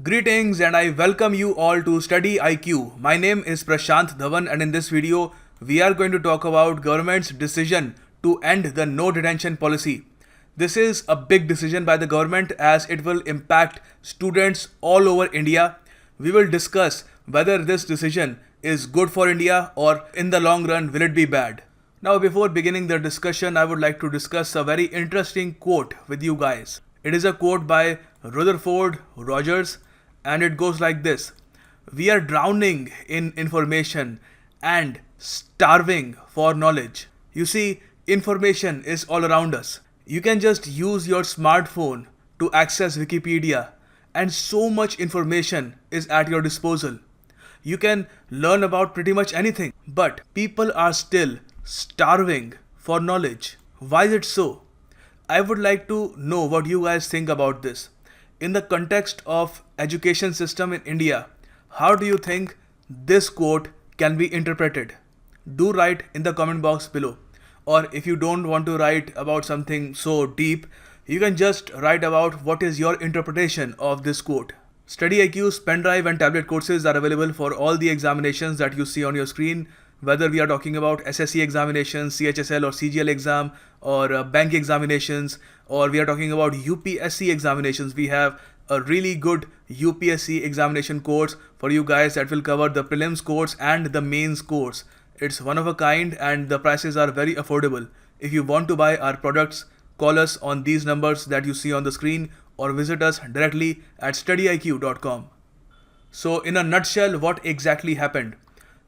Greetings and I welcome you all to Study IQ. My name is Prashant Dhawan and in this video we are going to talk about government's decision to end the no detention policy. This is a big decision by the government as it will impact students all over India. We will discuss whether this decision is good for India or in the long run will it be bad. Now before beginning the discussion I would like to discuss a very interesting quote with you guys. It is a quote by Rutherford Rogers and it goes like this: "We are drowning in information and starving for knowledge." You see, information is all around us. You can just use your smartphone to access Wikipedia, and so much information is at your disposal. You can learn about pretty much anything, but people are still starving for knowledge. Why is it so? I would like to know what you guys think about this. In the context of education system in India, how do you think this quote can be interpreted? Do write in the comment box below. Or if you don't want to write about something so deep, you can just write about what is your interpretation of this quote. Study IQ's pen drive and tablet courses are available for all the examinations that you see on your screen, whether we are talking about SSC examinations, CHSL or CGL exam, or bank examinations, or we are talking about UPSC examinations. We have a really good UPSC examination course for you guys that will cover the prelims course and the mains course. It's one of a kind and the prices are very affordable. If you want to buy our products, call us on these numbers that you see on the screen or visit us directly at studyiq.com. So in a nutshell, what exactly happened?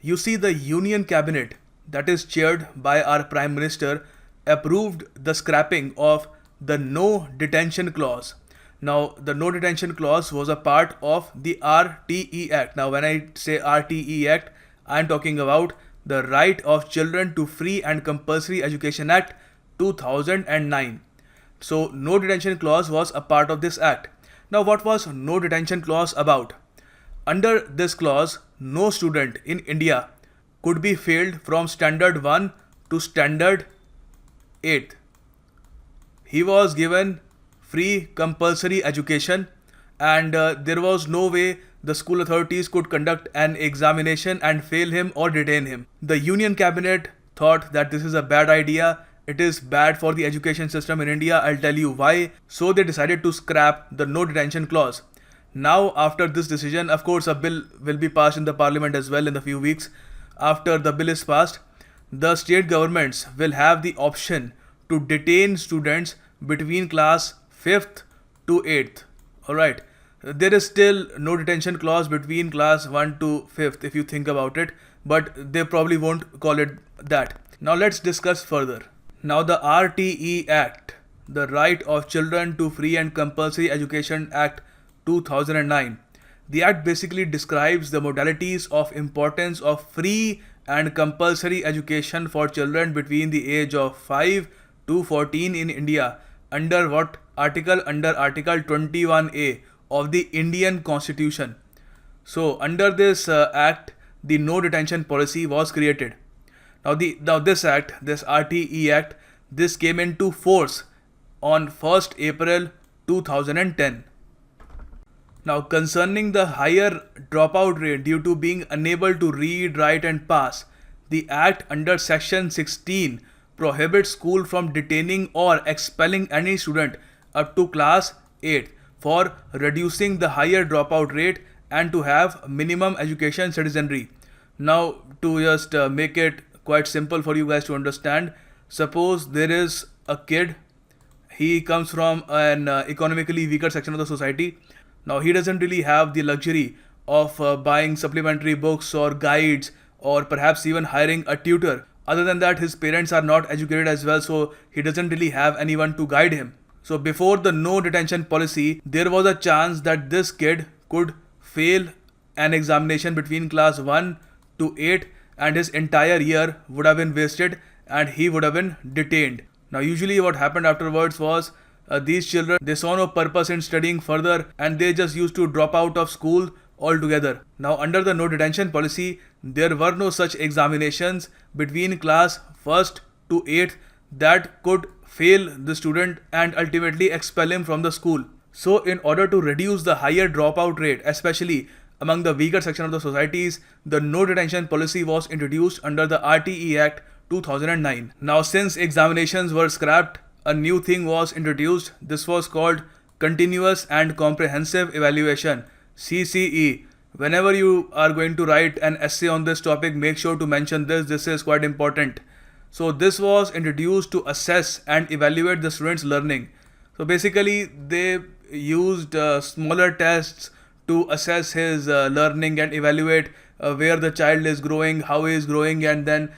You see, the Union Cabinet, that is chaired by our Prime Minister, approved the scrapping of the no detention clause. Now, the no detention clause was a part of the RTE Act. Now, when I say RTE Act, I am talking about the Right of Children to Free and Compulsory Education Act 2009. So, no detention clause was a part of this act. Now, what was no detention clause about? Under this clause, no student in India could be failed from standard 1 to standard 8th. He was given free compulsory education and there was no way the school authorities could conduct an examination and fail him or detain him. The Union Cabinet thought that this is a bad idea. It is bad for the education system in India. I'll tell you why. So they decided to scrap the no detention clause. Now, after this decision, of course, a bill will be passed in the parliament as well in a few weeks. After the bill is passed, the state governments will have the option to detain students between class 5th to 8th. Alright, there is still no detention clause between class 1 to 5th if you think about it, but they probably won't call it that. Now let's discuss further. Now the RTE Act, the Right of Children to Free and Compulsory Education Act 2009. The act basically describes the modalities of importance of free and compulsory education for children between the age of 5 to 14 in India under what article? Under Article 21A of the Indian Constitution. So under this act, the no detention policy was created. Now this act, this RTE Act, this came into force on 1st April 2010. Now, concerning the higher dropout rate due to being unable to read, write and pass, the Act under Section 16 prohibits school from detaining or expelling any student up to class 8 for reducing the higher dropout rate and to have minimum education citizenry. Now, to just make it quite simple for you guys to understand, suppose there is a kid, he comes from an economically weaker section of the society. Now he doesn't really have the luxury of buying supplementary books or guides or perhaps even hiring a tutor. Other than that, his parents are not educated as well, so he doesn't really have anyone to guide him. So before the no detention policy, there was a chance that this kid could fail an examination between class 1 to 8 and his entire year would have been wasted and he would have been detained. Now usually what happened afterwards was these children, they saw no purpose in studying further and they just used to drop out of school altogether. Now under the no detention policy, there were no such examinations between class 1st to 8th that could fail the student and ultimately expel him from the school. So, in order to reduce the higher dropout rate, especially among the weaker section of the societies, the no detention policy was introduced under the RTE Act 2009. Now, since examinations were scrapped, a new thing was introduced. This was called Continuous and Comprehensive Evaluation, CCE. Whenever you are going to write an essay on this topic, make sure to mention this. This is quite important. So, this was introduced to assess and evaluate the students' learning. So, basically, they used smaller tests to assess his learning and evaluate where the child is growing, how he is growing, and then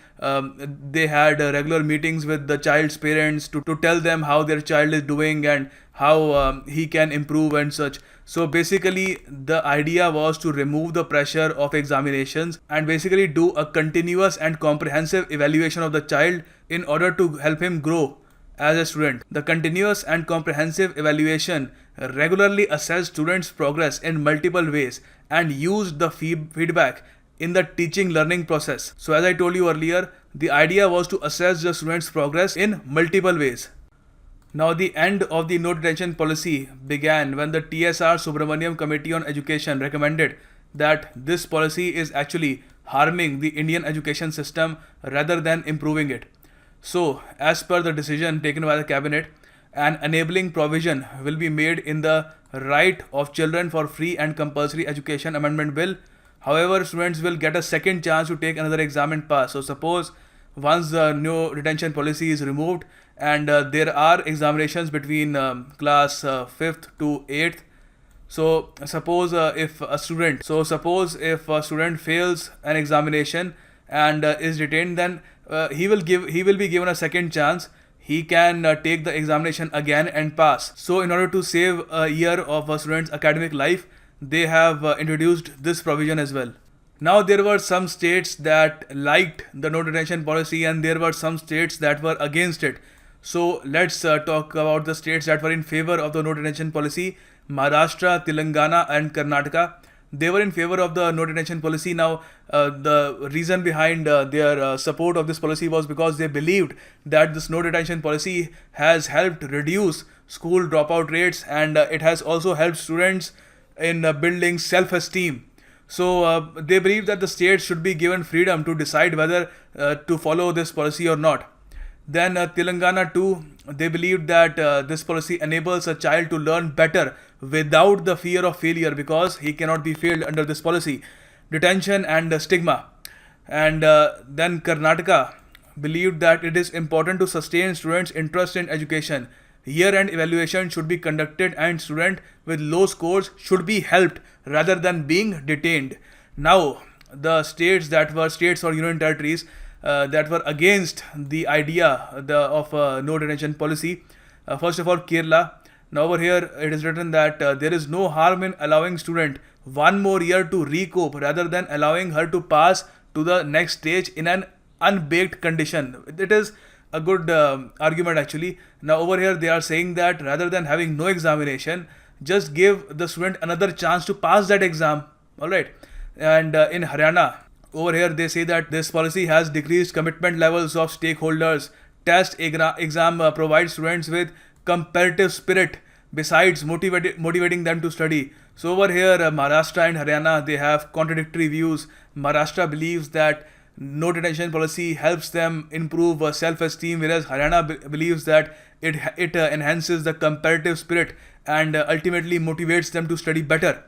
they had regular meetings with the child's parents to tell them how their child is doing and how he can improve and such. So basically, the idea was to remove the pressure of examinations and basically do a continuous and comprehensive evaluation of the child in order to help him grow as a student. The continuous and comprehensive evaluation regularly assessed students' progress in multiple ways and used the feedback in the teaching learning process. So, as I told you earlier, the idea was to assess the students' progress in multiple ways. Now, the end of the no detention policy began when the TSR Subramaniam Committee on Education recommended that this policy is actually harming the Indian education system rather than improving it. So, as per the decision taken by the cabinet, an enabling provision will be made in the Right of Children for Free and Compulsory Education Amendment Bill. However, students will get a second chance to take another exam and pass. So, suppose once the no detention policy is removed and there are examinations between class 5th to 8th. So, suppose if a student fails an examination and is detained, then he will be given a second chance. He can take the examination again and pass. So, in order to save a year of a student's academic life, they have introduced this provision as well. Now, there were some states that liked the no detention policy and there were some states that were against it. So, let's talk about the states that were in favor of the no detention policy. Maharashtra, Telangana and Karnataka. They were in favor of the no detention policy. Now, the reason behind their support of this policy was because they believed that this no detention policy has helped reduce school dropout rates and it has also helped students in building self-esteem. So, they believe that the states should be given freedom to decide whether to follow this policy or not. Then Telangana too, they believed that this policy enables a child to learn better without the fear of failure because he cannot be failed under this policy. Detention and stigma. And then Karnataka believed that it is important to sustain students' interest in education. Year-end evaluation should be conducted and students with low scores should be helped rather than being detained. Now, the states that were states or union territories that were against the idea of no detention policy. First of all, Kerala. Now over here it is written that there is no harm in allowing student one more year to recoup rather than allowing her to pass to the next stage in an unbaked condition. It is a good argument actually. Now over here they are saying that rather than having no examination, just give the student another chance to pass that exam. Alright. And in Haryana, over here they say that this policy has decreased commitment levels of stakeholders. Test exam provides students with comparative spirit besides motivating them to study. So over here Maharashtra and Haryana, they have contradictory views. Maharashtra believes that no detention policy helps them improve self-esteem, whereas Haryana believes that it enhances the comparative spirit and ultimately motivates them to study better.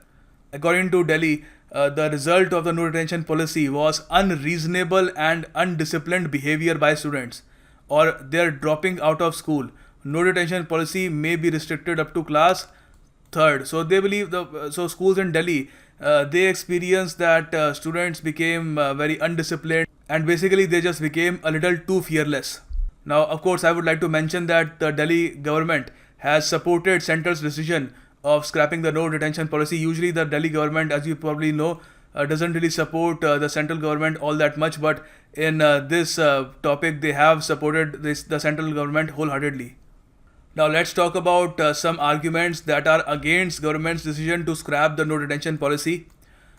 According to Delhi, the result of the no detention policy was unreasonable and undisciplined behavior by students, or their dropping out of school. No detention policy may be restricted up to class 3rd. So they believe so schools in Delhi they experienced that students became very undisciplined and basically they just became a little too fearless. Now, of course, I would like to mention that the Delhi government has supported Central's decision of scrapping the no detention policy. Usually, the Delhi government, as you probably know, doesn't really support the central government all that much, but in this topic, they have supported the central government wholeheartedly. Now let's talk about some arguments that are against government's decision to scrap the no detention policy.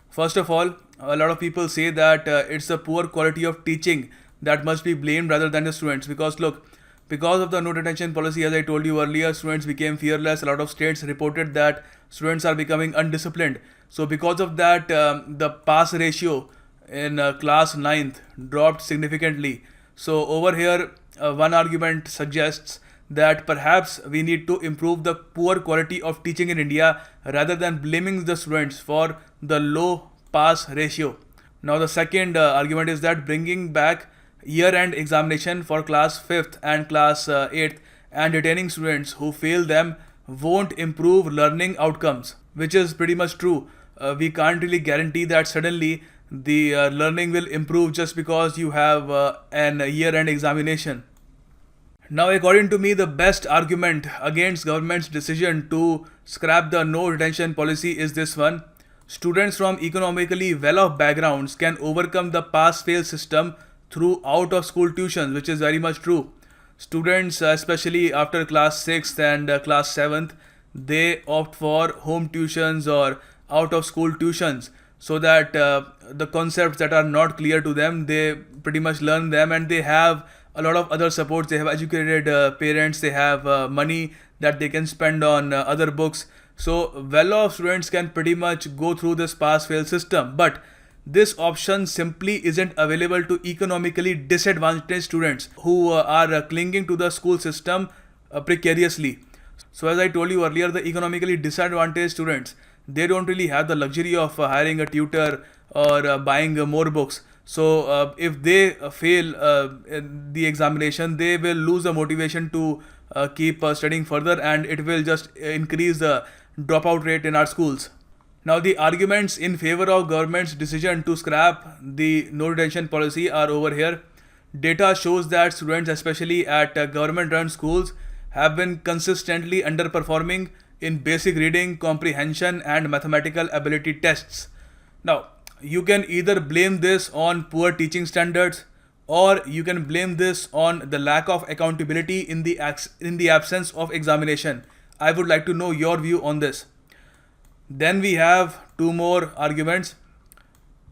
First of all, a lot of people say that it's the poor quality of teaching that must be blamed rather than the students, because look, Because of the no detention policy, as I told you earlier, students became fearless. A lot of states reported that students are becoming undisciplined. So because of that, the pass ratio in class 9th dropped significantly. So over here, one argument suggests that perhaps we need to improve the poor quality of teaching in India rather than blaming the students for the low pass ratio. Now the second argument is that bringing back year-end examination for class 5th and class 8th and retaining students who fail them won't improve learning outcomes, which is pretty much true. We can't really guarantee that suddenly the learning will improve just because you have an year-end examination. Now, according to me, the best argument against government's decision to scrap the no detention policy is this one. Students from economically well-off backgrounds can overcome the pass-fail system through out-of-school tuitions, which is very much true. Students, especially after class 6th and class 7th, they opt for home tuitions or out-of-school tuitions so that the concepts that are not clear to them, they pretty much learn them, and they have a lot of other supports. They have educated parents, they have money that they can spend on other books. So well-off students can pretty much go through this pass-fail system, but this option simply isn't available to economically disadvantaged students who are clinging to the school system precariously. So as I told you earlier, the economically disadvantaged students, they don't really have the luxury of hiring a tutor or buying more books. So if they fail in the examination, they will lose the motivation to keep studying further, and it will just increase the dropout rate in our schools. Now, the arguments in favor of government's decision to scrap the no detention policy are over here. Data shows that students, especially at government-run schools, have been consistently underperforming in basic reading, comprehension, and mathematical ability tests. Now, you can either blame this on poor teaching standards, or you can blame this on the lack of accountability in the absence of examination. I would like to know your view on this. Then we have two more arguments.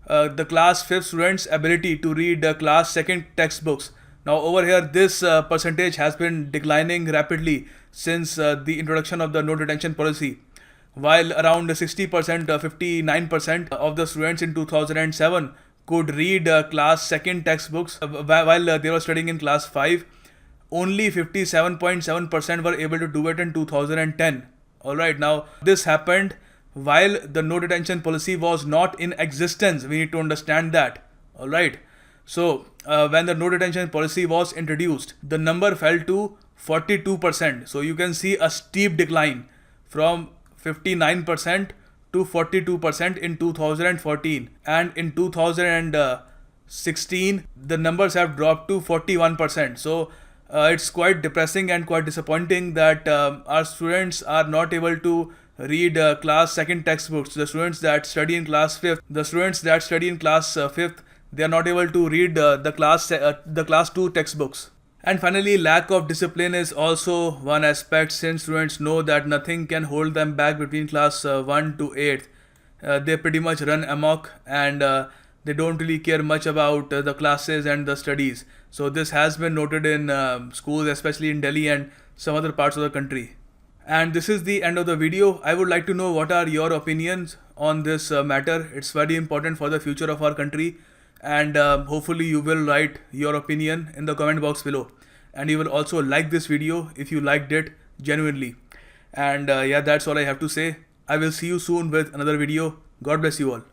The class 5th students' ability to read class 2nd textbooks. Now over here, this percentage has been declining rapidly since the introduction of the no detention policy. While around 60%, 59% of the students in 2007 could read class 2nd textbooks while they were studying in class 5, only 57.7% were able to do it in 2010. Alright, now this happened while the no detention policy was not in existence. We need to understand that. Alright, so when the no detention policy was introduced, the number fell to 42%. So you can see a steep decline from 59% to 42% in 2014, and in 2016 the numbers have dropped to 41%. So it's quite depressing and quite disappointing that our students are not able to read class 2nd textbooks. The students that study in class 5th, they are not able to read the class 2 textbooks. And finally, lack of discipline is also one aspect, since students know that nothing can hold them back between class 1 to 8th. They pretty much run amok, and they don't really care much about the classes and the studies. So this has been noted in schools, especially in Delhi and some other parts of the country. And this is the end of the video. I would like to know what are your opinions on this matter. It's very important for the future of our country, and hopefully you will write your opinion in the comment box below, and you will also like this video if you liked it genuinely. And yeah, that's all I have to say. I will see you soon with another video. God bless you all.